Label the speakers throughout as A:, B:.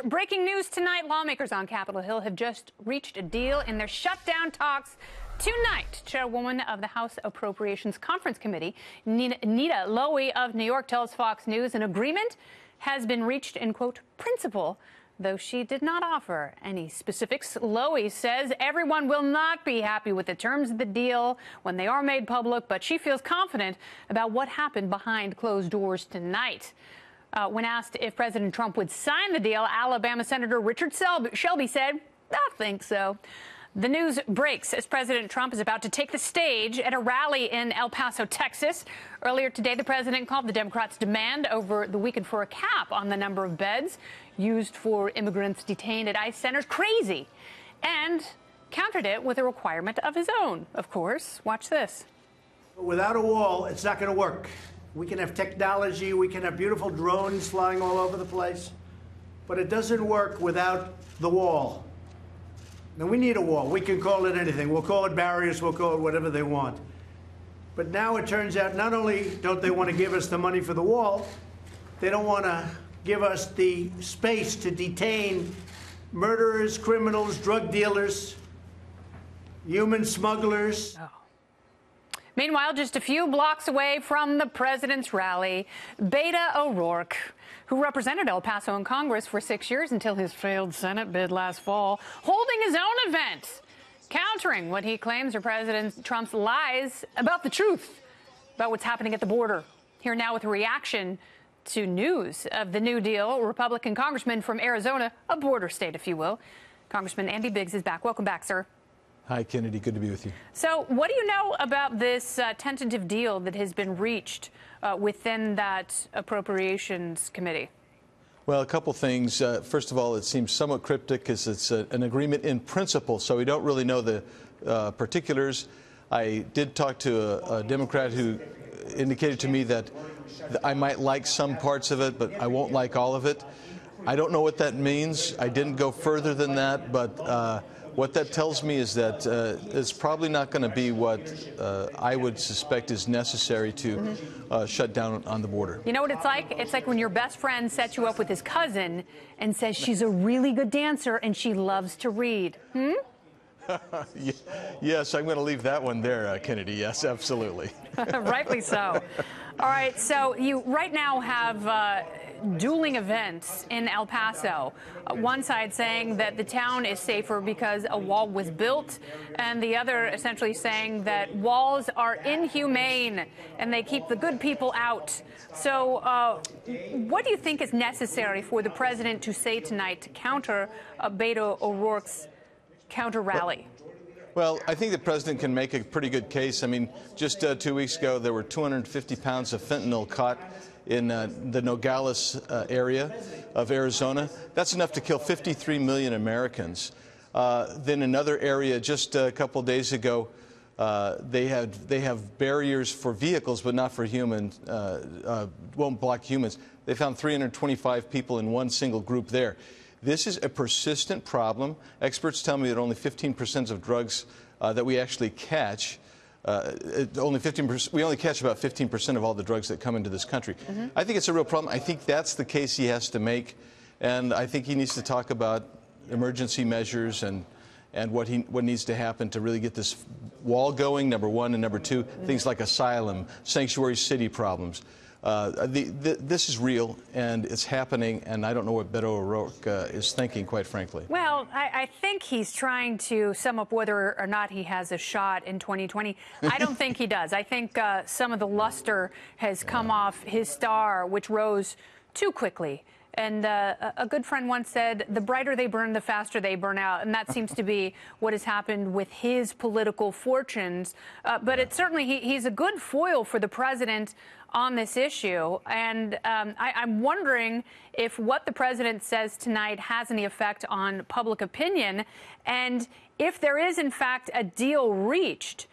A: breaking news tonight. Lawmakers on Capitol Hill have just reached a deal in their shutdown talks tonight. Chairwoman of the House Appropriations Conference Committee, Nita Lowey of New York, tells Fox News an agreement has been reached in, quote, principle, though she did not offer any specifics. Lowey says everyone will not be happy with the terms of the deal when they are made public, but she feels confident about what happened behind closed doors tonight. When asked if President Trump would sign the deal, Alabama Senator Richard Shelby said, "I think so." The news breaks as President Trump is about to take the stage at a rally in El Paso, Texas. Earlier today, the president called the Democrats' demand over the weekend for a cap on the number of beds used for immigrants detained at ICE centers crazy, and countered it with a requirement of his own, of course. Watch this.
B: Without a wall, it's not going to work. We can have technology, we can have beautiful drones flying all over the place, but it doesn't work without the wall. Now, we need a wall. We can call it anything. We'll call it barriers, we'll call it whatever they want. But now it turns out not only don't they want to give us the money for the wall, they don't want to give us the space to detain murderers, criminals, drug dealers, human smugglers.
A: Oh. Meanwhile, just a few blocks away from the president's rally, Beto O'Rourke, who represented El Paso in Congress for 6 years until his failed Senate bid last fall, holding his own event, countering what he claims are President Trump's lies about the truth about what's happening at the border. Here now with a reaction to news of the New Deal, Republican congressman from Arizona, a border state, if you will. Congressman Andy Biggs is back. Welcome back, sir.
C: Hi, Kennedy. Good to be with you.
A: So what do you know about this tentative deal that has been reached within that Appropriations Committee?
C: Well, a couple things. First of all, it seems somewhat cryptic because it's an agreement in principle, so we don't really know the particulars. I did talk to a Democrat who indicated to me that I might like some parts of it, but I won't like all of it. I don't know what that means. I didn't go further than that, but what that tells me is that it's probably not going to be what I would suspect is necessary to shut down on the border.
A: You know what it's like? It's like when your best friend sets you up with his cousin and says she's a really good dancer and she loves to read.
C: Yes, I'm going to leave that one there, Kennedy. Yes, absolutely.
A: Rightly so. All right, so you right now have dueling events in El Paso. One side saying that the town is safer because a wall was built, and the other essentially saying that walls are inhumane and they keep the good people out. So what do you think is necessary for the president to say tonight to counter Beto O'Rourke's counter rally?
C: Well, I think the president can make a pretty good case. I mean, just 2 weeks ago, there were 250 pounds of fentanyl caught in the Nogales area of Arizona. That's enough to kill 53 million Americans. Then another area just a couple days ago, they have barriers for vehicles, but not for humans, won't block humans. They found 325 people in one single group there. This is a persistent problem. Experts tell me that only 15% of drugs that we actually catch, we only catch about 15% of all the drugs that come into this country. I think it's a real problem. I think that's the case he has to make, and I think he needs to talk about emergency measures and what needs to happen to really get this wall going, number one, and number two, things like asylum, sanctuary city problems. This is real, and it's happening, and I don't know what Beto O'Rourke is thinking, quite frankly.
A: Well, I think he's trying to sum up whether or not he has a shot in 2020. I don't think he does. I think some of the luster has come off his star, which rose too quickly. And a good friend once said, the brighter they burn, the faster they burn out. And that seems to be what has happened with his political fortunes. But it's certainly, he's a good foil for the president on this issue. And I'm wondering if what the president says tonight has any effect on public opinion. And if there is, in fact, a deal reached,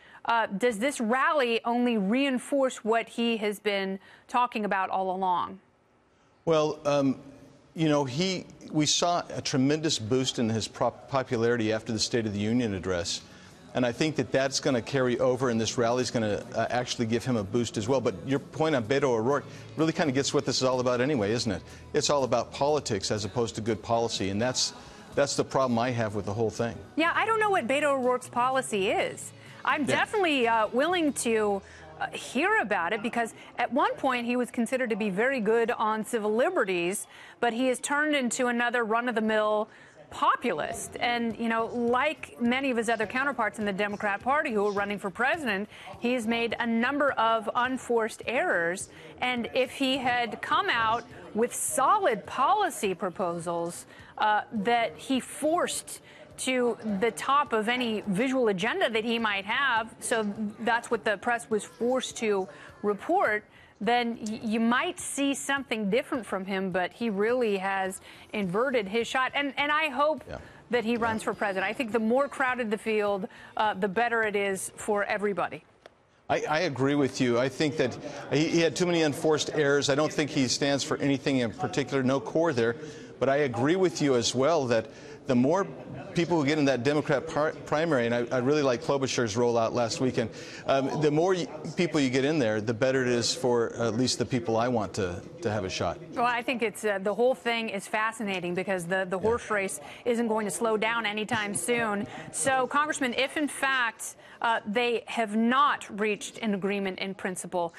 A: does this rally only reinforce what he has been talking about all along?
C: Well, you know, we saw a tremendous boost in his popularity after the State of the Union address. And I think that that's going to carry over, and this rally is going to actually give him a boost as well. But your point on Beto O'Rourke really kind of gets what this is all about anyway, isn't it? It's all about politics as opposed to good policy, and that's the problem I have with the whole thing.
A: Yeah, I don't know what Beto O'Rourke's policy is. I'm definitely willing to hear about it, because at one point he was considered to be very good on civil liberties, but he has turned into another run-of-the-mill populist. And, you know, like many of his other counterparts in the Democrat Party who are running for president, he's made a number of unforced errors. And if he had come out with solid policy proposals that he forced to the top of any visual agenda that he might have, so that's what the press was forced to report, then you might see something different from him. But he really has inverted his shot. And I hope that he runs for president. I think the more crowded the field, the better it is for everybody.
C: I agree with you. I think that he had too many unforced errors. I don't think he stands for anything in particular, no core there. But I agree with you as well that the more people who get in that Democrat primary, and I really like Klobuchar's rollout last weekend, the more people you get in there, the better it is for at least the people I want to have a shot.
A: Well, I think it's the whole thing is fascinating, because the horse race isn't going to slow down anytime soon. So, Congressman, if in fact they have not reached an agreement in principle,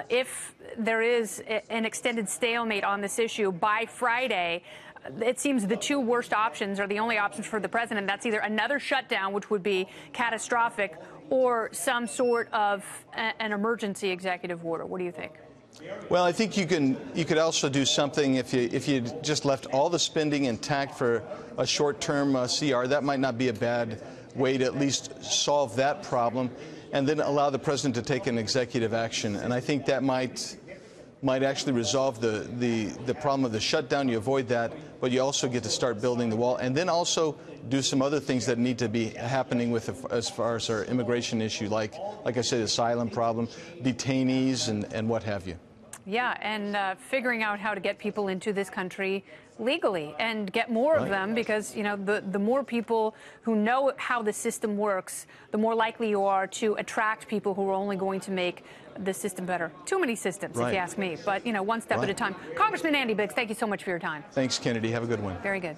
A: if there is an extended stalemate on this issue by Friday, it seems the two worst options are the only options for the president. That's either another shutdown, which would be catastrophic, or some sort of an emergency executive order. What do you think?
C: Well, I think you could also do something if you just left all the spending intact for a short-term CR. That might not be a bad way to at least solve that problem, and then allow the president to take an executive action. And I think that might actually resolve the problem of the shutdown. You avoid that, but you also get to start building the wall, and then also do some other things that need to be happening with as far as our immigration issue, like I said, asylum problem, detainees, and what have you.
A: Yeah, and figuring out how to get people into this country legally and get more of them, because, you know, the more people who know how the system works, the more likely you are to attract people who are only going to make the system better. Too many systems, if you ask me, but, you know, one step at a time. Congressman Andy Biggs, thank you so much for your time.
C: Thanks, Kennedy. Have a good one.
A: Very good.